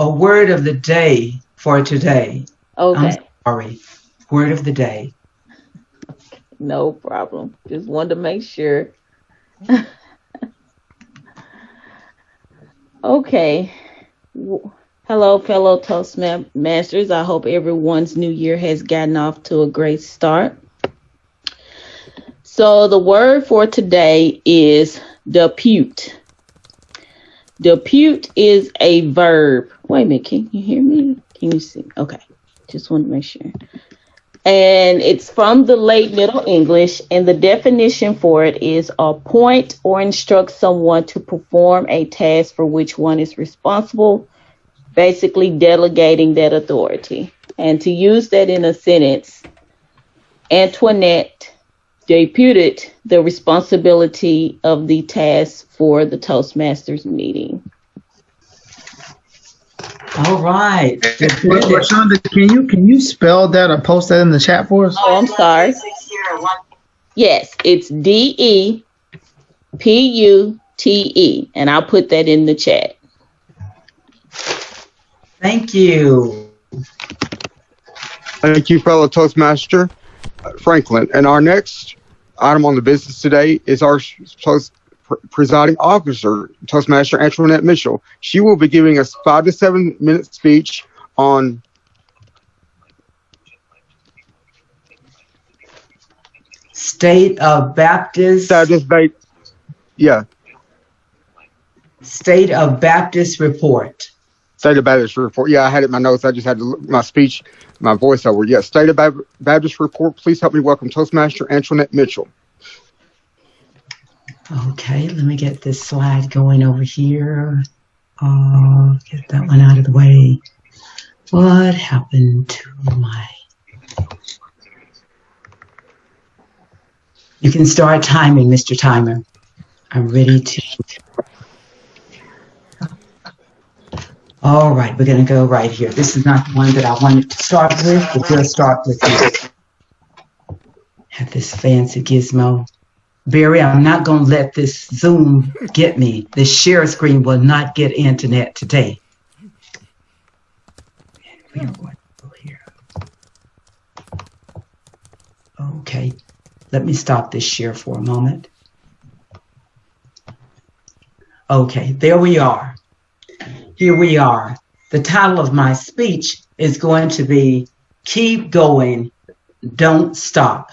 a word of the day for today. Okay. I'm sorry. Word of the day. No problem. Just wanted to make sure. Okay. Hello, fellow Toastmasters. I hope everyone's new year has gotten off to a great start. So the word for today is depute. Depute is a verb. Wait a minute. Can you hear me? Can you see? Okay. Just wanted to make sure. And it's from the late Middle English, and the definition for it is appoint or instruct someone to perform a task for which one is responsible, basically delegating that authority. And to use that in a sentence, Antoinette deputed the responsibility of the task for the Toastmasters meeting. All right. Rashonda, can you spell that or post that in the chat for us? Oh, I'm sorry. Yes, it's DEPUTE, and I'll put that in the chat. Thank you. Thank you, fellow Toastmaster Franklin. And our next item on the business today is our presiding officer, Toastmaster Antoinette Mitchell. She will be giving us 5 to 7 minute speech on State of Baptist. Yeah. State of Baptist report. State of Baptist report. Yeah, I had it in my notes. I just had to look my speech, my voiceover. Yes, State of Baptist report. Please help me welcome Toastmaster Antoinette Mitchell. Okay, let me get this slide going over here. Get that one out of the way. What happened to my... You can start timing, Mr. Timer. I'm ready to... All right, we're going to go right here. This is not the one that I wanted to start with, but we'll start with this. Have this fancy gizmo. Barry, I'm not going to let this Zoom get me. The share screen will not get internet today. And we are going to go here. Okay, let me stop this share for a moment. Okay, there we are. Here we are. The title of my speech is going to be Keep Going, Don't Stop.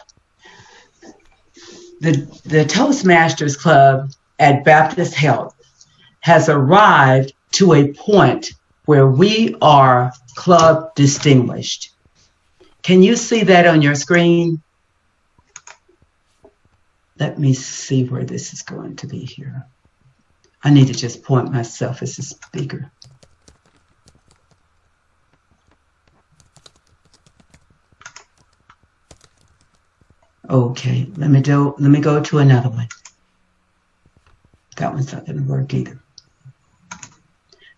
The Toastmasters Club at Baptist Health has arrived to a point where we are club distinguished. Can you see that on your screen? Let me see where this is going to be here. I need to just point myself as a speaker. Okay, let me go to another one. That one's not going to work either.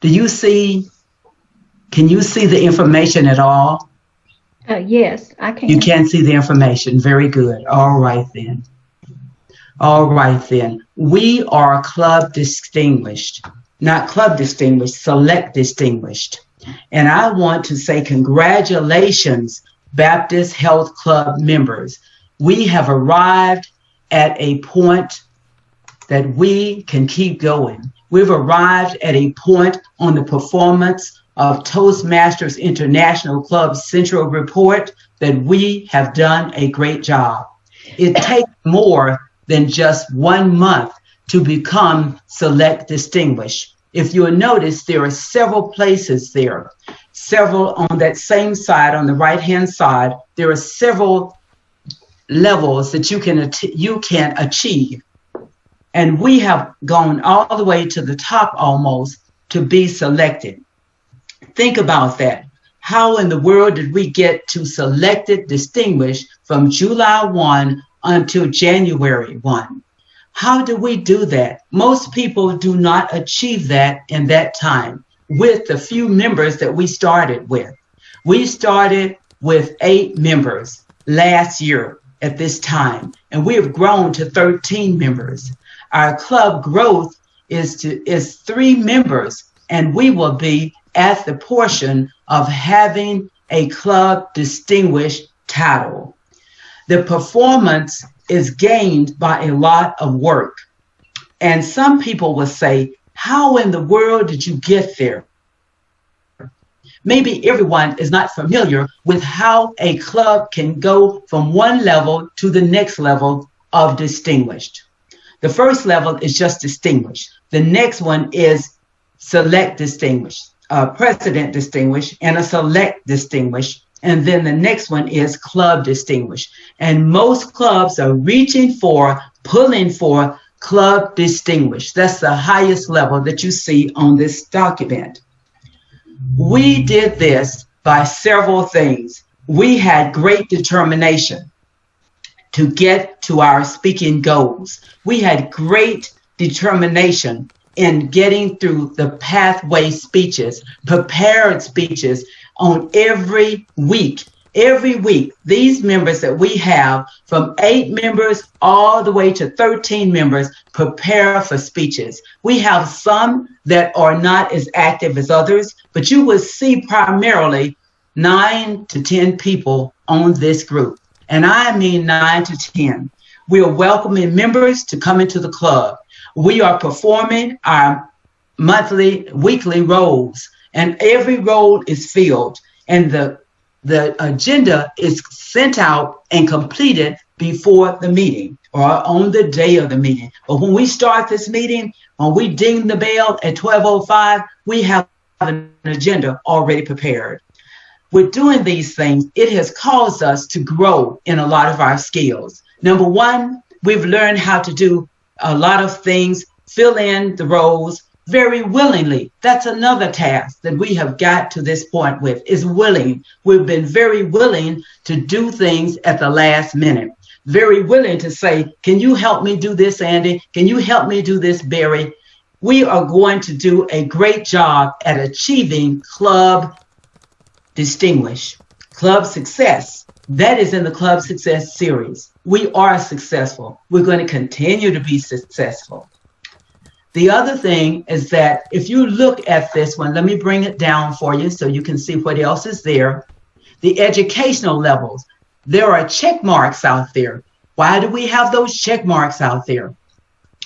Can you see the information at all? Yes, I can. You can see the information. Very good. All right then. All right then. We are club distinguished. Not club distinguished, select distinguished. And I want to say congratulations, Baptist Health Club members. We have arrived at a point that we can keep going. We've arrived at a point on the performance of Toastmasters International Club's Central Report that we have done a great job. It takes more than just 1 month to become select distinguished. If you'll notice, there are several places there. Several on that same side, on the right-hand side, there are several levels that you can achieve. And we have gone all the way to the top almost to be selected. Think about that. How in the world did we get to selected distinguished from July 1 until January 1? How do we do that? Most people do not achieve that in that time with the few members that we started with. We started with 8 members last year at this time, and we have grown to 13 members. Our club growth is 3 members, and we will be at the portion of having a club distinguished title. The performance is gained by a lot of work. And some people will say, how in the world did you get there? Maybe everyone is not familiar with how a club can go from one level to the next level of distinguished. The first level is just distinguished. The next one is select distinguished, president distinguished, and a select distinguished. And then the next one is club distinguished. And most clubs are reaching for, pulling for club distinguished. That's the highest level that you see on this document. We did this by several things. We had great determination to get to our speaking goals. We had great determination in getting through the pathway speeches, prepared speeches on every week. Every week, these members that we have, from 8 members all the way to 13 members, prepare for speeches. We have some that are not as active as others, but you will see primarily 9 to 10 people on this group. And I mean 9 to 10. We are welcoming members to come into the club. We are performing our weekly roles, and every role is filled, and the agenda is sent out and completed before the meeting or on the day of the meeting. But when we start this meeting, when we ding the bell at 12:05, we have an agenda already prepared. With doing these things, it has caused us to grow in a lot of our skills. Number one, we've learned how to do a lot of things, fill in the roles very willingly. That's another task that we have got to this point with, is willing. We've been very willing to do things at the last minute. Very willing to say, can you help me do this, Andy? Can you help me do this, Barry? We are going to do a great job at achieving club distinguish, club success. That is in the Club Success series. We are successful. We're going to continue to be successful. The other thing is that if you look at this one, let me bring it down for you so you can see what else is there. The educational levels. There are check marks out there. Why do we have those check marks out there?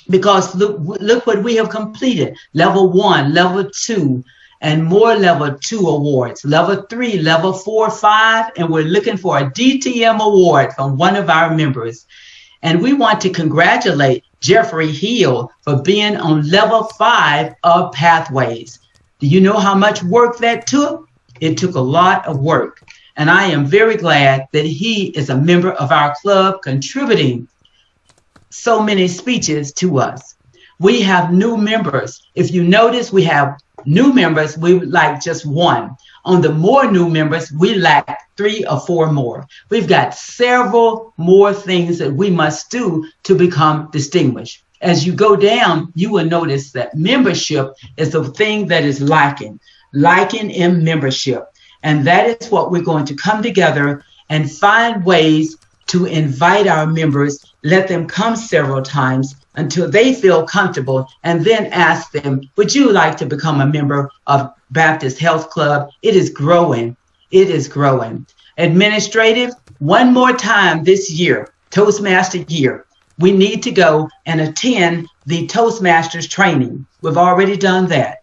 Because look what we have completed. Level 1, level 2, and more level 2 awards, level 3, level 4, 5, and we're looking for a DTM award from one of our members. And we want to congratulate Jeffrey Hill for being on level 5 of Pathways. Do you know how much work that took? It took a lot of work. And I am very glad that he is a member of our club, contributing so many speeches to us. We have new members. If you notice, we have new members, we would like just 1. On the more new members, we lack 3 or 4 more. We've got several more things that we must do to become distinguished. As you go down, you will notice that membership is the thing that is lacking in membership. And that is what we're going to come together and find ways to invite our members, let them come several times until they feel comfortable, and then ask them, would you like to become a member of Baptist Health Club? It is growing. It is growing. Administrative, one more time this year, Toastmaster year, we need to go and attend the Toastmasters training. We've already done that.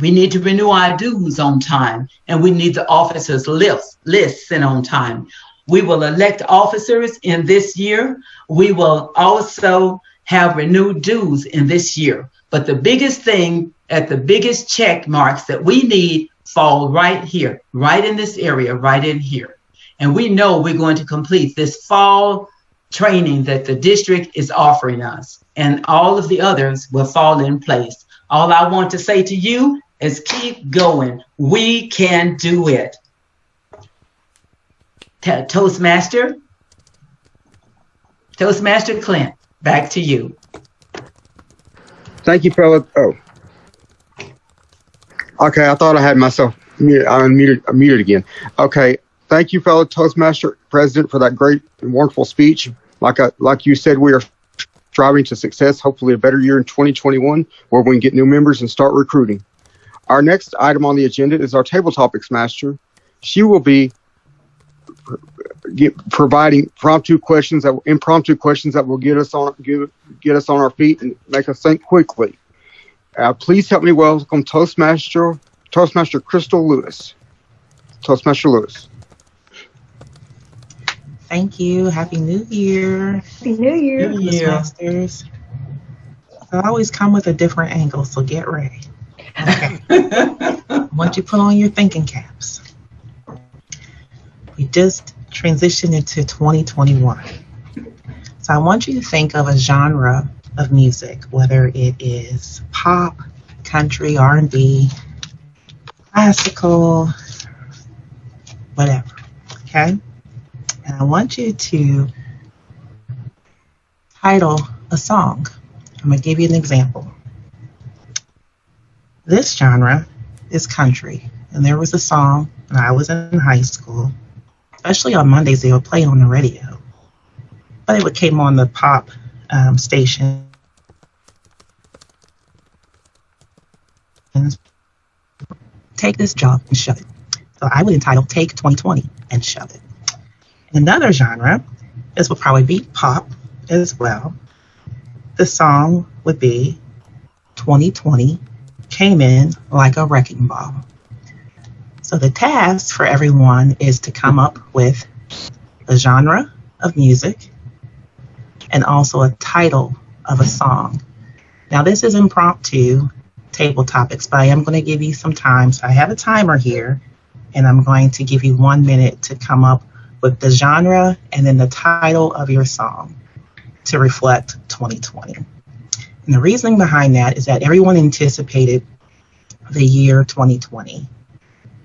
We need to renew our dues on time, and we need the officers' lists sent on time. We will elect officers in this year. We will also have renewed dues in this year. But the biggest thing, at the biggest check marks that we need, fall right here, right in this area, right in here. And we know we're going to complete this fall training that the district is offering us, and all of the others will fall in place. All I want to say to you is keep going. We can do it. Toastmaster Clint, back to you. Thank you, fella. Oh, okay. I thought I had myself muted again. Okay. Thank you, fellow Toastmaster President, for that great and wonderful speech. Like you said, we are striving to success, hopefully a better year in 2021, where we can get new members and start recruiting. Our next item on the agenda is our table topics master. She will be providing impromptu questions that will get us on our feet and make us think quickly. Please help me welcome Toastmaster Crystal Lewis. Toastmaster Lewis. Thank you. Happy New Year. Happy New Year. Toastmasters. I always come with a different angle, so get ready. Okay. Once you put on your thinking caps, we just transitioned into 2021. So I want you to think of a genre of music, whether it is pop, country, R&B, classical, whatever. Okay? And I want you to title a song. I'm going to give you an example. This genre is country. And there was a song when I was in high school, especially on Mondays, they would play it on the radio. But it came on the pop station. Take this job and shove it. So I would entitle Take 2020 and Shove It. Another genre, this would probably be pop as well. The song would be 2020 Came In Like a Wrecking Ball. So the task for everyone is to come up with a genre of music and also a title of a song. Now this is impromptu table topics, but I am going to give you some time. So I have a timer here, and I'm going to give you 1 minute to come up with the genre and then the title of your song to reflect 2020. And the reasoning behind that is that everyone anticipated the year 2020.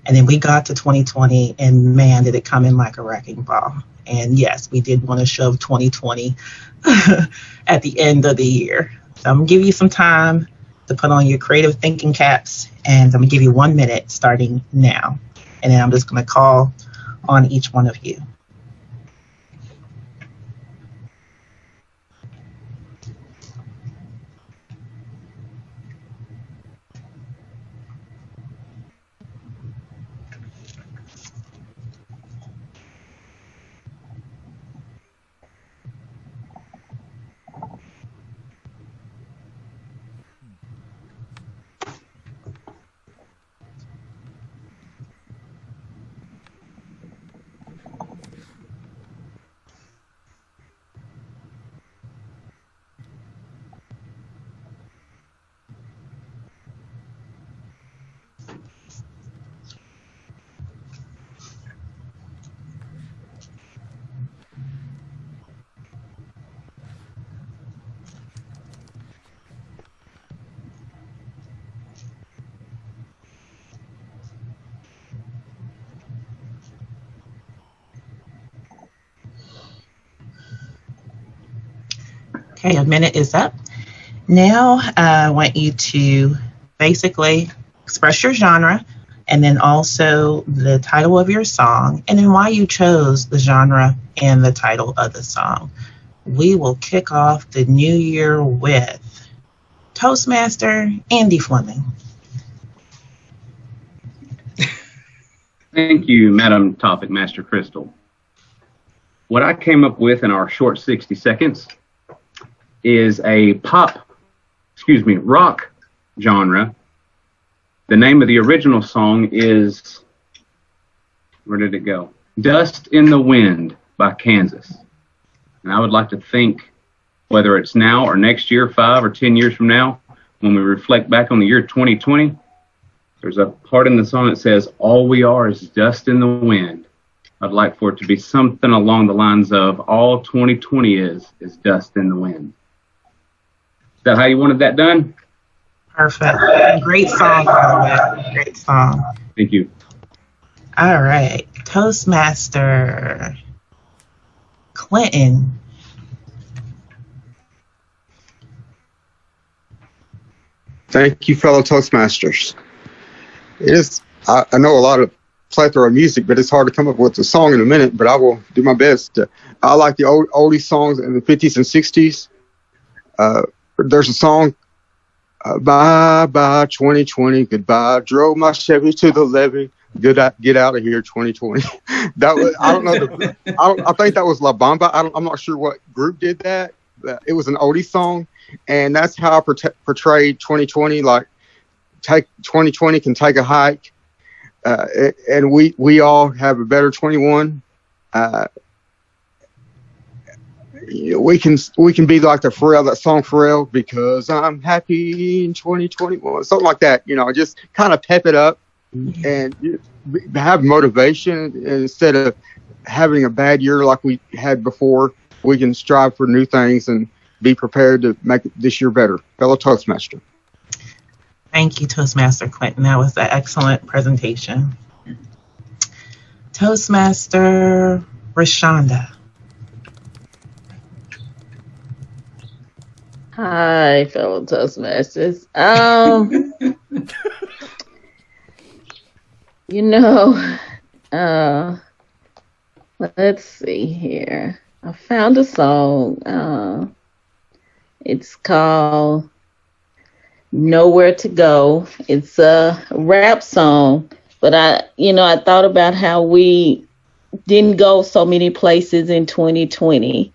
And then we got to 2020, and man, did it come in like a wrecking ball. And yes, we did want to shove 2020 at the end of the year. So I'm going to give you some time to put on your creative thinking caps, and I'm going to give you 1 minute starting now. And then I'm just going to call on each one of you. Okay, a minute is up. Now I want you to basically express your genre and then also the title of your song and then why you chose the genre and the title of the song. We will kick off the new year with Toastmaster Andy Fleming. Thank you, Madam Topic Master Crystal. What I came up with in our short 60 seconds is a rock genre. The name of the original song is, where did it go? Dust in the Wind by Kansas. And I would like to think, whether it's now or next year, 5 or 10 years from now, when we reflect back on the year 2020, there's a part in the song that says, all we are is dust in the wind. I'd like for it to be something along the lines of, all 2020 is dust in the wind. Is that how you wanted that done? Perfect. Great song, by the way. Great song. Thank you. All right. Toastmaster Clinton. Thank you, fellow Toastmasters. I know a lot of plethora of music, but it's hard to come up with a song in a minute, but I will do my best. I like the oldie songs in the 50s and 60s. There's a song Bye bye 2020, goodbye. Drove my Chevy to the levee. Get out of here 2020. That was, I don't know. I think that was La Bamba. I'm not sure what group did that. It was an oldie song, and that's how I portrayed 2020. Like, take 2020 can take a hike, and we all have a better 21. We can be like the Pharrell, that song Pharrell, because I'm happy in 2021, something like that. Just kind of pep it up and have motivation instead of having a bad year like we had before. We can strive for new things and be prepared to make this year better. Fellow Toastmaster. Thank you, Toastmaster Quentin. That was an excellent presentation. Toastmaster Rashonda. Hi, fellow Toastmasters. Let's see here. I found a song. It's called Nowhere to Go. It's a rap song, but I thought about how we didn't go so many places in 2020.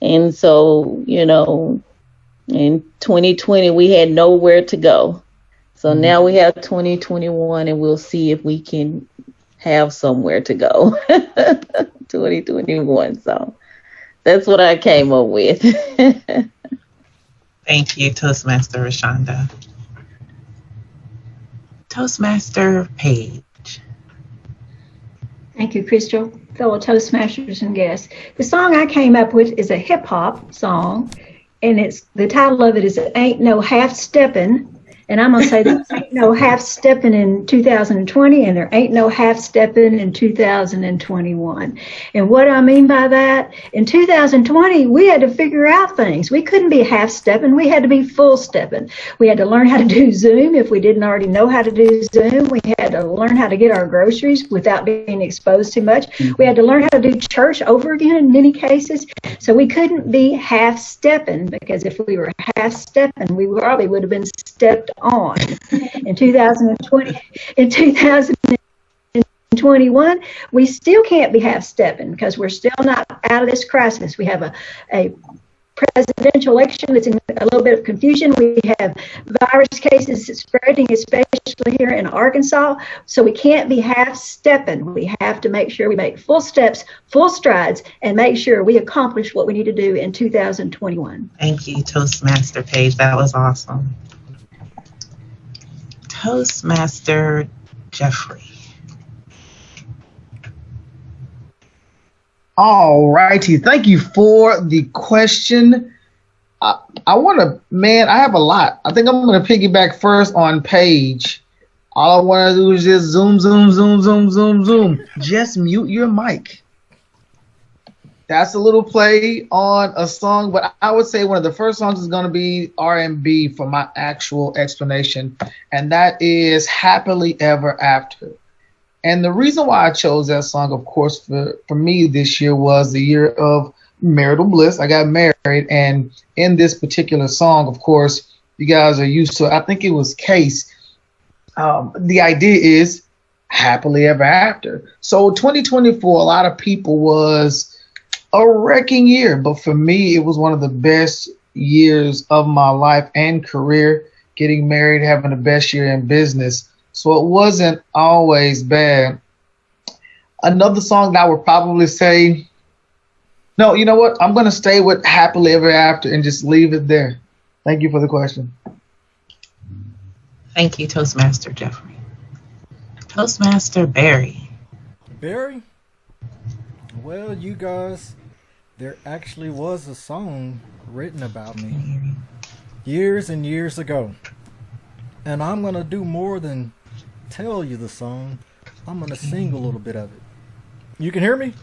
And so, in 2020, we had nowhere to go. So now we have 2021, and we'll see if we can have somewhere to go. 2021. So that's what I came up with. Thank you, Toastmaster Rashonda. Toastmaster Paige. Thank you, Crystal, fellow Toastmasters and guests. The song I came up with is a hip hop song, and the title of it is Ain't No Half Steppin'. And I'm going to say there ain't no half stepping in 2020, and there ain't no half stepping in 2021. And what I mean by that, in 2020, we had to figure out things. We couldn't be half stepping. We had to be full stepping. We had to learn how to do Zoom if we didn't already know how to do Zoom. We had to learn how to get our groceries without being exposed too much. We had to learn how to do church over again in many cases. So we couldn't be half stepping, because if we were half stepping, we probably would have been stepped on. In 2020, in 2021, we still can't be half stepping, because we're still not out of this crisis. We have a presidential election that's in a little bit of confusion. We have virus cases spreading, especially here in Arkansas. So we can't be half stepping. We have to make sure we make full steps, full strides, and make sure we accomplish what we need to do in 2021. Thank you, Toastmaster Paige. That was awesome. Toastmaster Jeffrey. All righty. Thank you for the question. I have a lot. I think I'm going to piggyback first on Paige. All I want to do is just zoom, zoom, zoom, zoom, zoom, zoom. Just mute your mic. That's a little play on a song, but I would say one of the first songs is going to be R&B for my actual explanation, and that is Happily Ever After. And the reason why I chose that song, of course, for me this year was the year of marital bliss. I got married, and in this particular song, of course, you guys are used to, I think it was Case. The idea is happily ever after. So 2020 for a lot of people was a wrecking year, but for me, it was one of the best years of my life and career, getting married, having the best year in business. So it wasn't always bad. Another song that I would probably say, no, you know what? I'm going to stay with Happily Ever After and just leave it there. Thank you for the question. Thank you, Toastmaster Jeffrey. Toastmaster Barry. Barry? Well, you guys, there actually was a song written about me years and years ago. And I'm going to do more than tell you the song. I'm going to sing a little bit of it. You can hear me?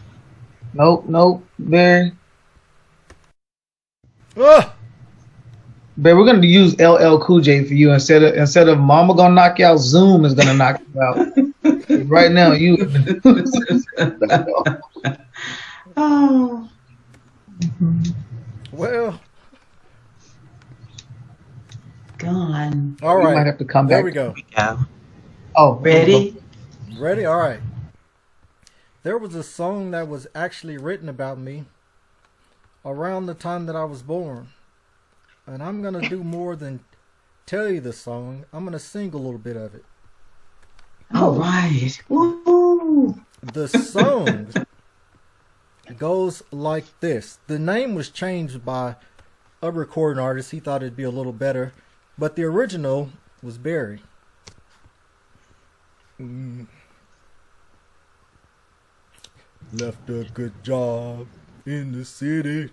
Nope, Barry. Ah! Barry, we're going to use LL Cool J for you instead of Mama Gonna Knock You Out, Zoom is going to knock you out. Right now, you... Oh. Well, Go gone. All We might right. have to come There back. we go. Yeah. Oh, Ready? Ready? All right. There was a song that was actually written about me around the time that I was born. And I'm going to do more than tell you the song. I'm going to sing a little bit of it. All right. Woo. The song goes like this. The name was changed by a recording artist. He thought it'd be a little better. But the original was Barry. Left a good job in the city,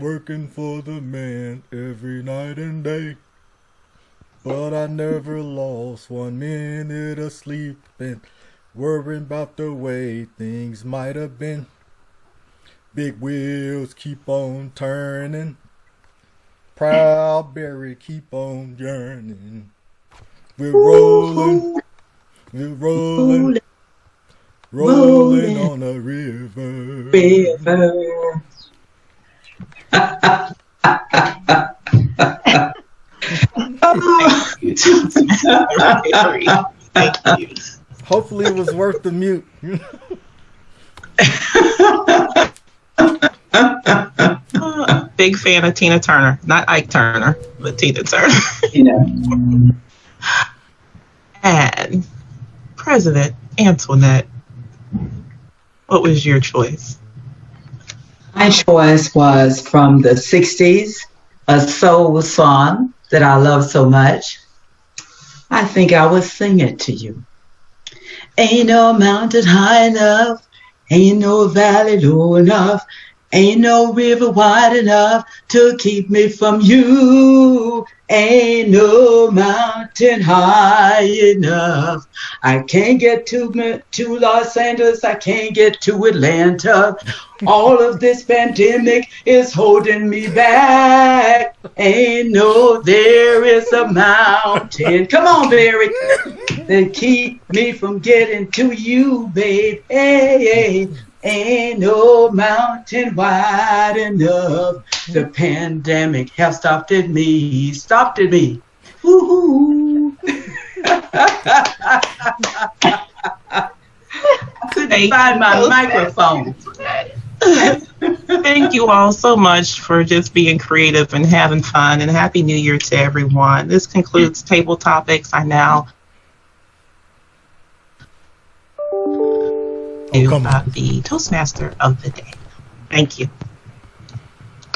working for the man every night and day. But I never lost 1 minute of sleep and worrying about the way things might have been. Big wheels keep on turning, proud Barry keep on journeying. We're rolling, we're rolling, rolling on a river. River. Thank you. Hopefully it was worth the mute. Big fan of Tina Turner. Not Ike Turner, but Tina Turner. You know. And President Antoinette, what was your choice? My choice was from the 60s, a soul song that I love so much. I think I will sing it to you. Ain't no mountain high enough, ain't no valley low enough, ain't no river wide enough to keep me from you. Ain't no mountain high enough. I can't get to Los Angeles. I can't get to Atlanta. All of this pandemic is holding me back. Ain't no, there is a mountain. Come on, Barry. That keep me from getting to you, babe. Hey, ain't no mountain wide enough. The pandemic has stopped at me. Stopped at me. Woo-hoo. Couldn't find my microphone. Thank you all so much for just being creative and having fun, and Happy New Year to everyone. This concludes Table Topics. I now the Toastmaster of the day. Thank you.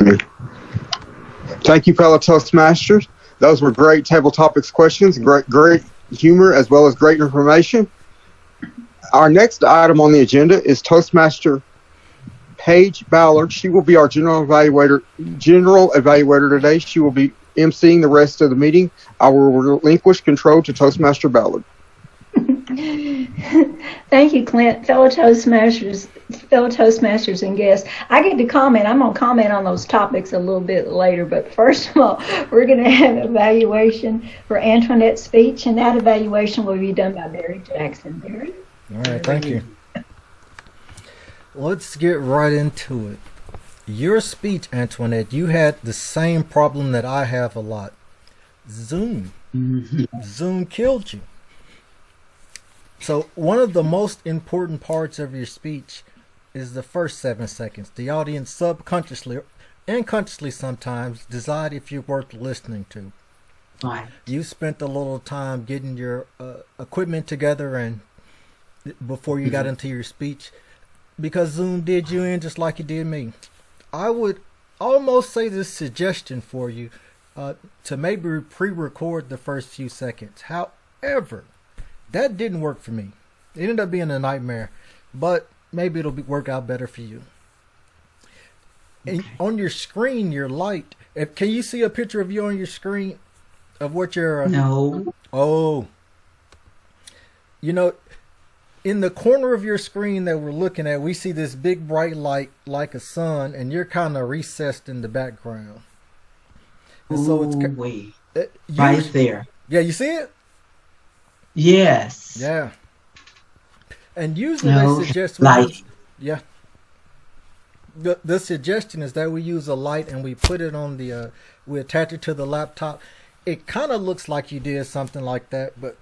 Okay. Thank you, fellow Toastmasters. Those were great table topics questions, great humor, as well as great information. Our next item on the agenda is Toastmaster Paige Ballard. She will be our general evaluator today. She will be emceeing the rest of the meeting. I will relinquish control to Toastmaster Ballard. Thank you, Clint. Fellow Toastmasters and guests. I get to comment. I'm going to comment on those topics a little bit later, but first of all, we're going to have an evaluation for Antoinette's speech, and that evaluation will be done by Barry Jackson. Barry? All right, thank you. Let's get right into it. Your speech, Antoinette, you had the same problem that I have a lot. Zoom. Zoom killed you. So one of the most important parts of your speech is the first 7 seconds. The audience subconsciously and consciously sometimes decide if you're worth listening to. Right. You spent a little time getting your equipment together and before you got into your speech, because Zoom did you in just like it did me. I would almost say this suggestion for you to maybe pre-record the first few seconds. However, that didn't work for me. It ended up being a nightmare, but maybe it'll work out better for you. And on your screen, your light. Can you see a picture of you on your screen of what you're? No. Oh. You know, in the corner of your screen that we're looking at, we see this big bright light like a sun, and you're kind of recessed in the background. And so it's right there. Yeah, you see it? Yes. Yeah. And usually they suggest light. the suggestion is that we use a light and we put it on the we attach it to the laptop. It kind of looks like you did something like that, but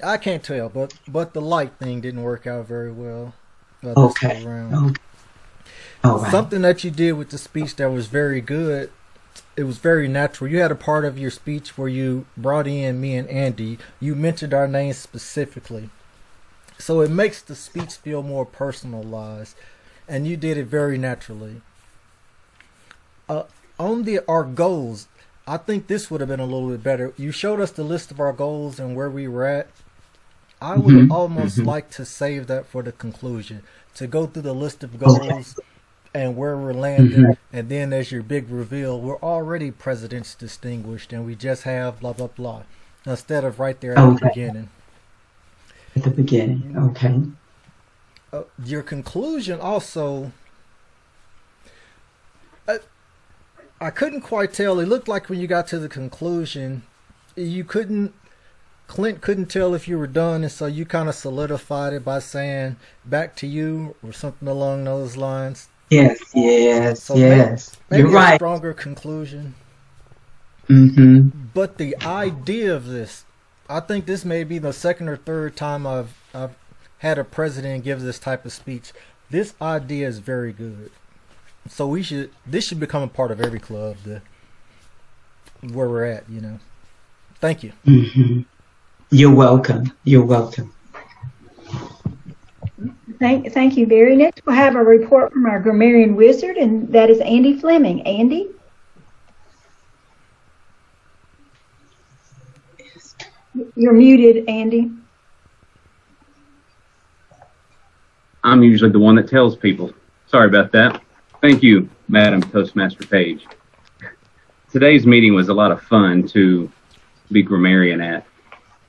I can't tell. But the light thing didn't work out very well. Okay. Okay. All right. Something that you did with the speech that was very good. It was very natural. You had a part of your speech where you brought in me and Andy. You mentioned our names specifically. So it makes the speech feel more personalized. And you did it very naturally. On our goals, I think this would have been a little bit better. You showed us the list of our goals and where we were at. I would almost like to save that for the conclusion. To go through the list of goals and where we're landing, and then as your big reveal, we're already President's Distinguished, and we just have blah, blah, blah, instead of right there at the beginning. At the beginning, okay. Your conclusion also, I couldn't quite tell. It looked like when you got to the conclusion, Clint couldn't tell if you were done, and so you kind of solidified it by saying back to you or something along those lines. Yes. So maybe you're right. A stronger conclusion. Mm-hmm. But the idea of this, I think this may be the second or third time I've had a president give this type of speech. This idea is very good. So this should become a part of every club where we're at, you know. Thank you. Mm-hmm. You're welcome. Thank you, Barry. Next, we'll have a report from our grammarian wizard, and that is Andy Fleming. Andy? You're muted, Andy. I'm usually the one that tells people. Sorry about that. Thank you, Madam Toastmaster Page. Today's meeting was a lot of fun to be grammarian at,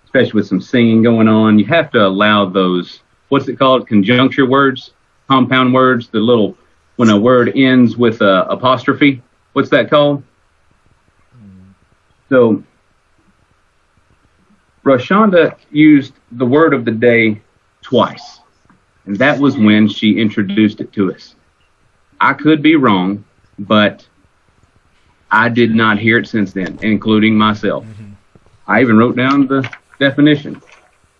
especially with some singing going on. You have to allow those, what's it called, conjuncture words, compound words, the little, when a word ends with a apostrophe, what's that called? So, Rashonda used the word of the day twice, and that was when she introduced it to us. I could be wrong, but I did not hear it since then, including myself. I even wrote down the definition.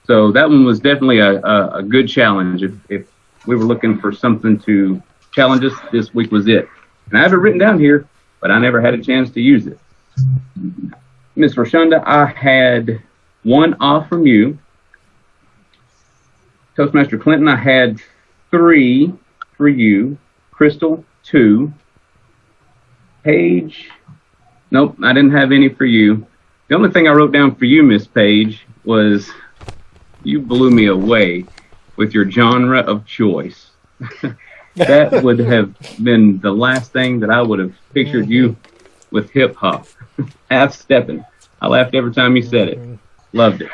So that one was definitely a good challenge. If we were looking for something to challenge us, this week was it. And I have it written down here, but I never had a chance to use it. Miss Rashonda, I had one off from you. Toastmaster Clinton, I had 3 for you. Crystal, 2. Paige, nope, I didn't have any for you. The only thing I wrote down for you, Miss Page, was you blew me away with your genre of choice. That would have been the last thing that I would have pictured you with hip hop. Half stepping. I laughed every time you said it. Loved it.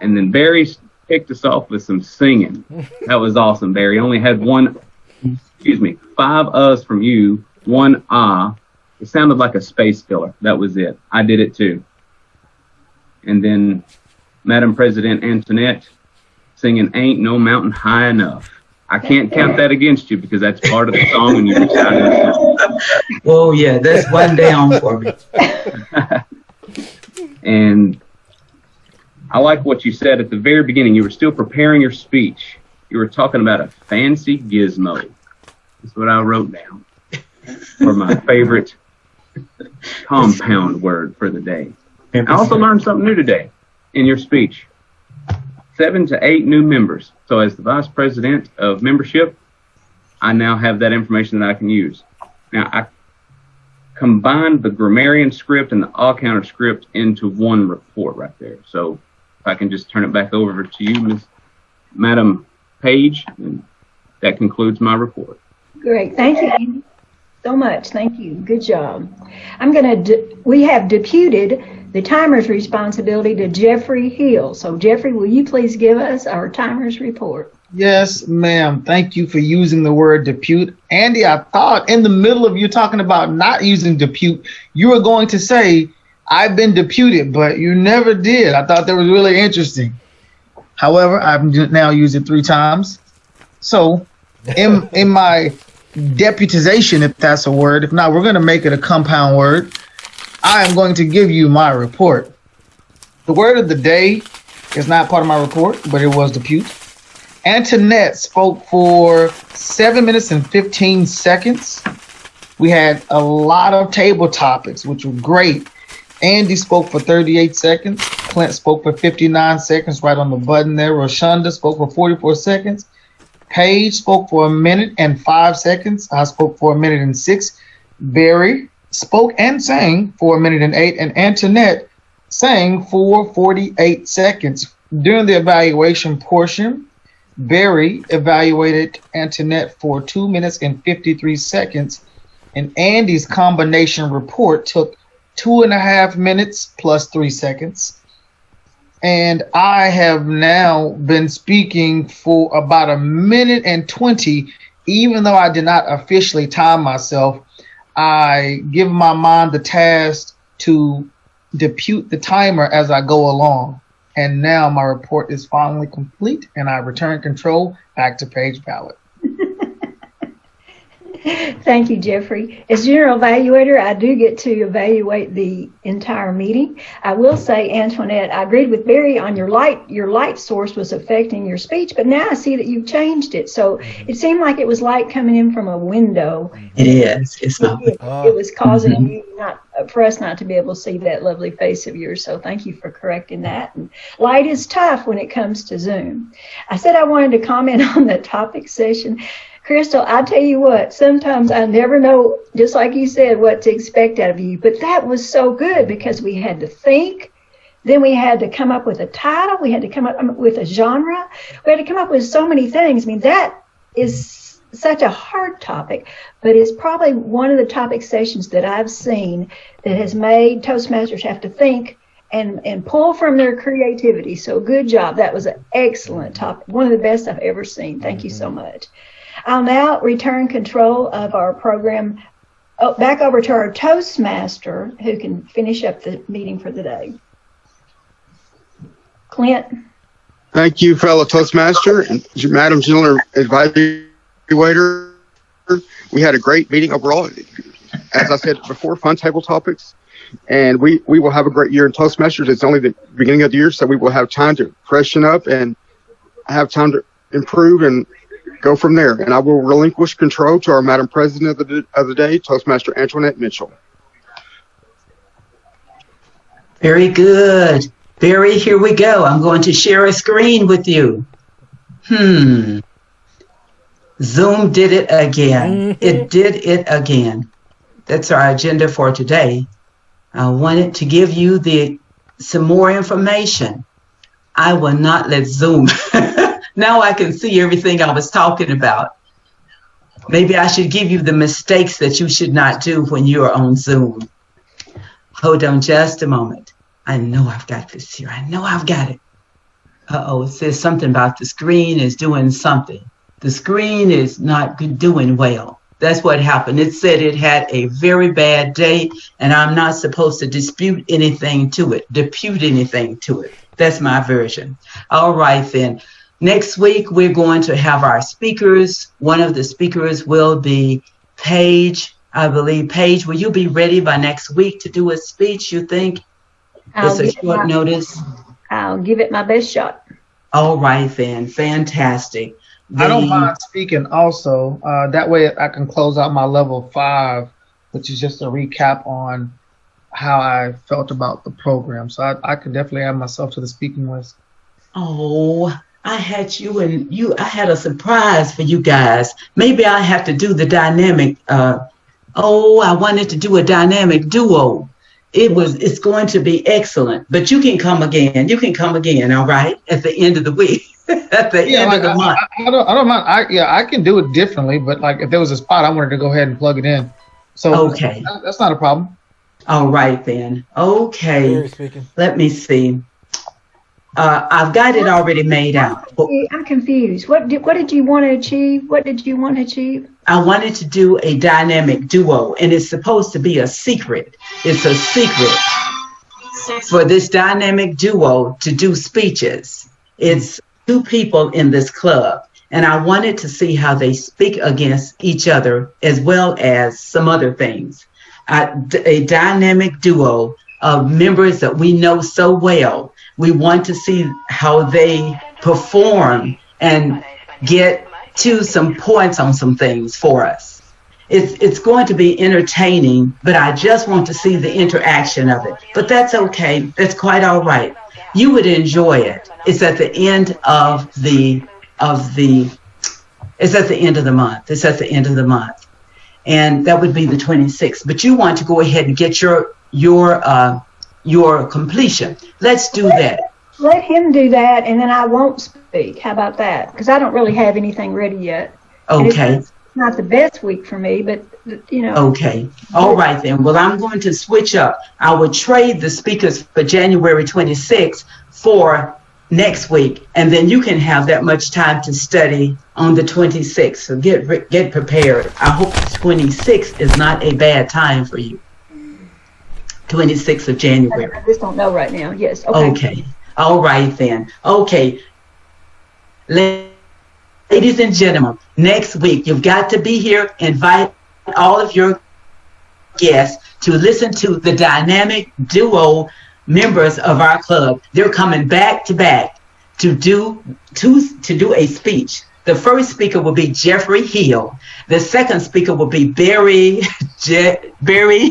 And then Barry kicked us off with some singing. That was awesome, Barry. Only had 5 uhs from you, 1 ah. It sounded like a space filler. That was it. I did it too. And then Madam President Antoinette singing Ain't No Mountain High Enough. I can't count that against you because that's part of the song and you decided to. Oh, yeah, that's one down for me. And I like what you said at the very beginning. You were still preparing your speech. You were talking about a fancy gizmo. That's what I wrote down for my favorite compound word for the day. I also learned something new today in your speech. 7 to 8 new members. So as the Vice President of Membership, I now have that information that I can use. Now, I combined the grammarian script and the all-counter script into one report right there. So if I can just turn it back over to you, Madam Page, and that concludes my report. Great. Thank you, Andy, so much. Thank you. Good job. We have deputed the timer's responsibility to Jeffrey Hill. So, Jeffrey, will you please give us our timer's report? Yes, ma'am. Thank you for using the word depute. Andy, I thought in the middle of you talking about not using depute, you were going to say, I've been deputed, but you never did. I thought that was really interesting. However, I've now used it 3 times. So in my deputization, if that's a word. If not, we're going to make it a compound word. I am going to give you my report. The word of the day is not part of my report, but it was depute. Antoinette spoke for 7 minutes and 15 seconds. We had a lot of table topics, which were great. Andy spoke for 38 seconds. Clint spoke for 59 seconds, right on the button there. Roshonda spoke for 44 seconds. Paige spoke for 1 minute and 5 seconds. I spoke for 1 minute and 6. Barry spoke and sang for 1 minute and 8. And Antoinette sang for 48 seconds. During the evaluation portion, Barry evaluated Antoinette for 2 minutes and 53 seconds. And Andy's combination report took 2.5 minutes plus 3 seconds. And I have now been speaking for about 1 minute and 20, even though I did not officially time myself. I give my mind the task to depute the timer as I go along. And now my report is finally complete, and I return control back to Paige Ballard. Thank you, Jeffrey. As general evaluator, I do get to evaluate the entire meeting. I will say, Antoinette, I agreed with Barry on your light source was affecting your speech, but now I see that you've changed it. So it seemed like it was light coming in from a window. It is. It's not. It was causing you for us not to be able to see that lovely face of yours. So thank you for correcting that. And light is tough when it comes to Zoom. I said I wanted to comment on the topic session. Crystal, I tell you what, sometimes I never know, just like you said, what to expect out of you. But that was so good because we had to think. Then we had to come up with a title. We had to come up with a genre. We had to come up with so many things. I mean, that is such a hard topic, but it's probably one of the topic sessions that I've seen that has made Toastmasters have to think and pull from their creativity. So good job. That was an excellent topic. One of the best I've ever seen. Thank you so much. I'll now return control of our program back over to our Toastmaster, who can finish up the meeting for the day. Clint. Thank you, fellow Toastmaster and Madam General Evaluator. We had a great meeting overall. As I said before, fun table topics. And we will have a great year in Toastmasters. It's only the beginning of the year, so we will have time to freshen up and have time to improve and go from there. And I will relinquish control to our Madam President of the day, Toastmaster Antoinette Mitchell. Very good. Barry, here we go. I'm going to share a screen with you. Zoom did it again. It did it again. That's our agenda for today. I wanted to give you some more information. I will not let Zoom. Now I can see everything I was talking about. Maybe I should give you the mistakes that you should not do when you're on Zoom. Hold on just a moment. I know I've got this here. I know I've got it. Uh-oh, it says something about the screen is doing something. The screen is not doing well. That's what happened. It said it had a very bad day, and I'm not supposed to depute anything to it. That's my version. All right, then. Next week, we're going to have our speakers. One of the speakers will be Paige. I believe, Paige, will you be ready by next week to do a speech, you think? It's a short notice. I'll give it my best shot. All right, then. Fantastic. I don't mind speaking also. That way I can close out my level 5, which is just a recap on how I felt about the program. So I can definitely add myself to the speaking list. Oh, I had I had a surprise for you guys. Maybe I have to do the dynamic. I wanted to do a dynamic duo. It's going to be excellent. But you can come again. All right, at the end of the week. At the end of the month. I don't mind. I can do it differently, but like if there was a spot, I wanted to go ahead and plug it in. So okay, that's not a problem. All right then. Okay. Let me see. I've got it already made out. I'm confused. What did you want to achieve? What did you want to achieve? I wanted to do a dynamic duo, and it's supposed to be a secret. It's a secret for this dynamic duo to do speeches. It's 2 people in this club, And I wanted to see how they speak against each other as well as some other things. A dynamic duo of members that we know so well. We want to see how they perform and get to some points on some things for us. It's going to be entertaining, but I just want to see the interaction of it. But that's okay. That's quite all right. You would enjoy it. It's at the end of the it's at the end of the month. It's at the end of the month. And that would be the 26th. But you want to go ahead and get your completion. Let's do that. Let him do that, and then I won't speak. How about that? Because I don't really have anything ready yet. Okay. It's not the best week for me, but you know. Okay. All right then. Well, I'm going to switch up. I will trade the speakers for January 26th for next week, and then you can have that much time to study on the 26th. So get prepared. I hope the 26th is not a bad time for you. 26th of January. I just don't know right now. Yes. Okay. Okay. All right then. Okay. Ladies and gentlemen, next week you've got to be here. Invite all of your guests to listen to the dynamic duo members of our club. They're coming back to back to do a speech. The first speaker will be Jeffrey Hill. The second speaker will be Barry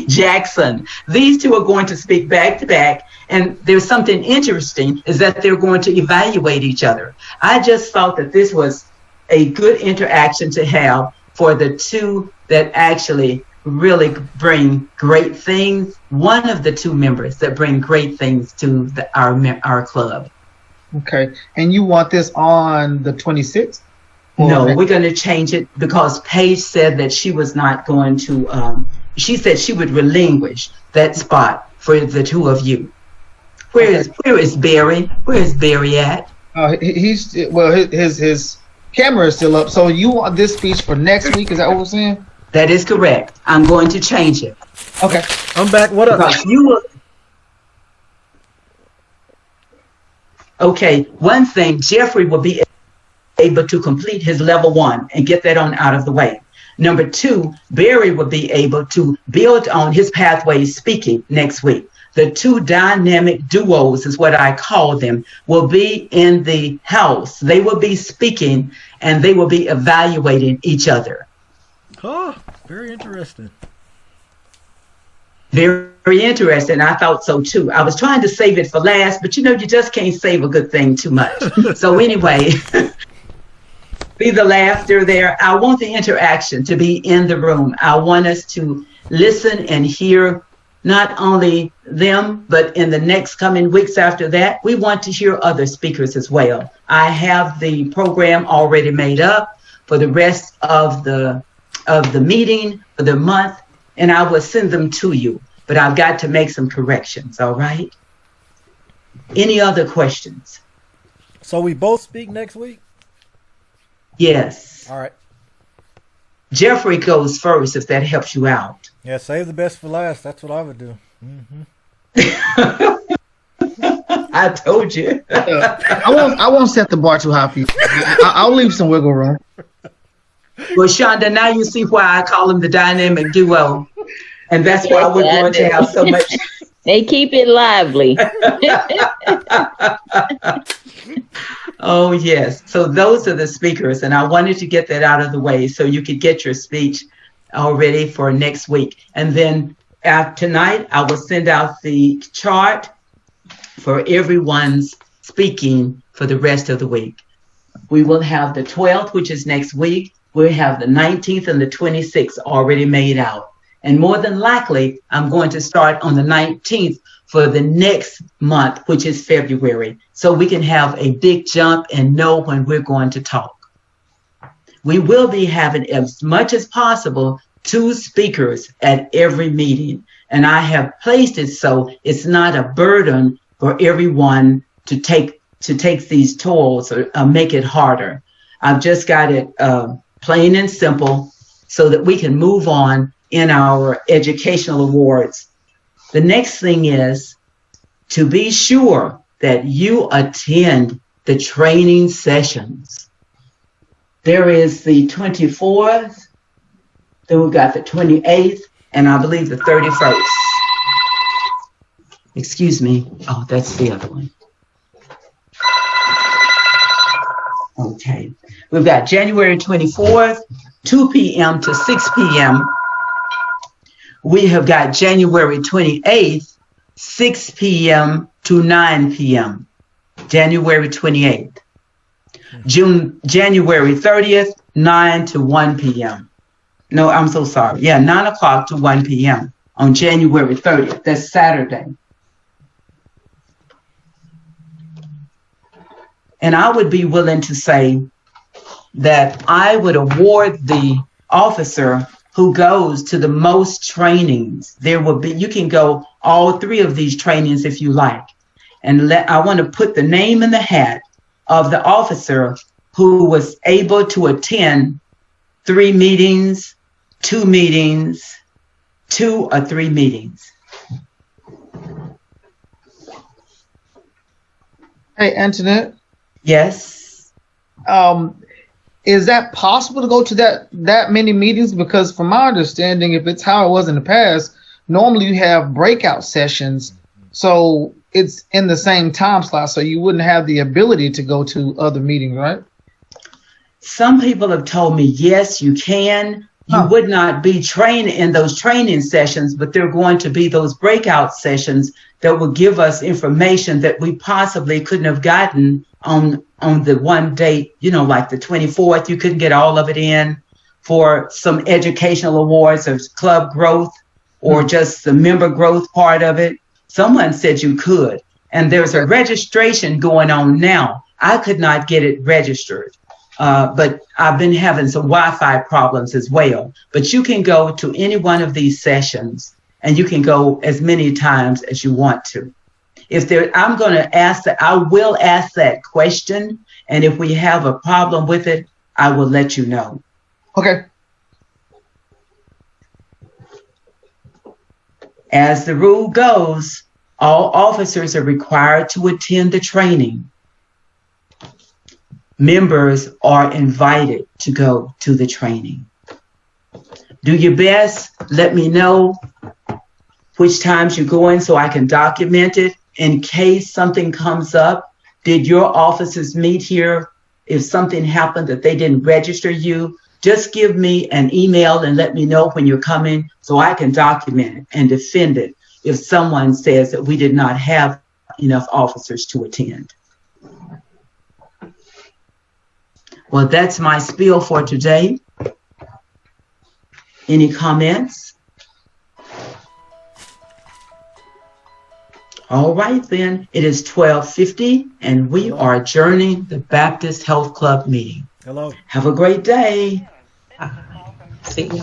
Jackson. These two are going to speak back to back. And there's something interesting is that they're going to evaluate each other. I just thought that this was a good interaction to have for the two that actually really bring great things. One of the two members that bring great things to our club. Okay. And you want this on the 26th? No, we're going to change it because Paige said that she was not going to, she said she would relinquish that spot for the two of you. Where is Barry? Where is Barry at? His camera is still up. So you want this speech for next week? Is that what we're saying? That is correct. I'm going to change it. Okay. I'm back. What up? Okay, one thing, Jeffrey will be able to complete his level 1 and get that on out of the way. Number 2, Barry will be able to build on his pathway speaking next week. The two dynamic duos is what I call them, will be in the house. They will be speaking and they will be evaluating each other. Oh, very interesting. Very, very interesting. I thought so too. I was trying to save it for last, but you just can't save a good thing too much. So anyway, be the laughter there. I want the interaction to be in the room. I want us to listen and hear not only them, but in the next coming weeks after that, we want to hear other speakers as well. I have the program already made up for the rest of the meeting for the month, and I will send them to you. But I've got to make some corrections, all right? Any other questions? So we both speak next week? Yes. All right. Jeffrey goes first, if that helps you out. Yeah, save the best for last. That's what I would do. Mm-hmm. I told you. I won't set the bar too high for you. I'll leave some wiggle room. Well, Shonda, now you see why I call them the dynamic duo. And that's why we're going to have so much. They keep it lively. Oh, yes. So those are the speakers. And I wanted to get that out of the way so you could get your speech all ready for next week. And then tonight, I will send out the chart for everyone's speaking for the rest of the week. We will have the 12th, which is next week. We'll have the 19th and the 26th already made out. And more than likely, I'm going to start on the 19th for the next month, which is February, so we can have a big jump and know when we're going to talk. We will be having, as much as possible, 2 speakers at every meeting. And I have placed it so it's not a burden for everyone to take these tools or make it harder. I've just got it plain and simple so that we can move on in our educational awards. The next thing is to be sure that you attend the training sessions. There is the 24th, then we've got the 28th, and I believe the 31st. Excuse me. Oh, that's the other one. Okay. We've got January 24th, 2 p.m. to 6 p.m. We have got January 28th, 6 p.m. to 9 p.m. January 28th. January 30th, 9 to 1 p.m. No, I'm so sorry. Yeah, 9 o'clock to 1 p.m. on January 30th. That's Saturday. And I would be willing to say that I would award the officer who goes to the most trainings. There will be, you can go all 3 of these trainings if you like. And I want to put the name in the hat of the officer who was able to attend 3 meetings, 2 meetings, 2 or 3 meetings. Hey, Antoinette. Yes. Is that possible to go to that many meetings? Because from my understanding, if it's how it was in the past, normally you have breakout sessions. So it's in the same time slot, so you wouldn't have the ability to go to other meetings, right? Some people have told me, yes, you can. You would not be trained in those training sessions, but they're going to be those breakout sessions that will give us information that we possibly couldn't have gotten on the one date, like the 24th. You couldn't get all of it in for some educational awards or club growth or just the member growth part of it. Someone said you could. And there's a registration going on now. I could not get it registered. But I've been having some Wi-Fi problems as well. But you can go to any one of these sessions, and you can go as many times as you want to. I'm going to I will ask that question, and if we have a problem with it, I will let you know. Okay. As the rule goes, all officers are required to attend the training. Members are invited to go to the training. Do your best. Let me know which times you're going so I can document it in case something comes up. Did your officers meet here? If something happened that they didn't register you, just give me an email and let me know when you're coming so I can document it and defend it if someone says that we did not have enough officers to attend. Well, that's my spiel for today. Any comments? All right, then. It is 12:50, and we are adjourning the Baptist Health Club meeting. Hello. Have a great day. See you.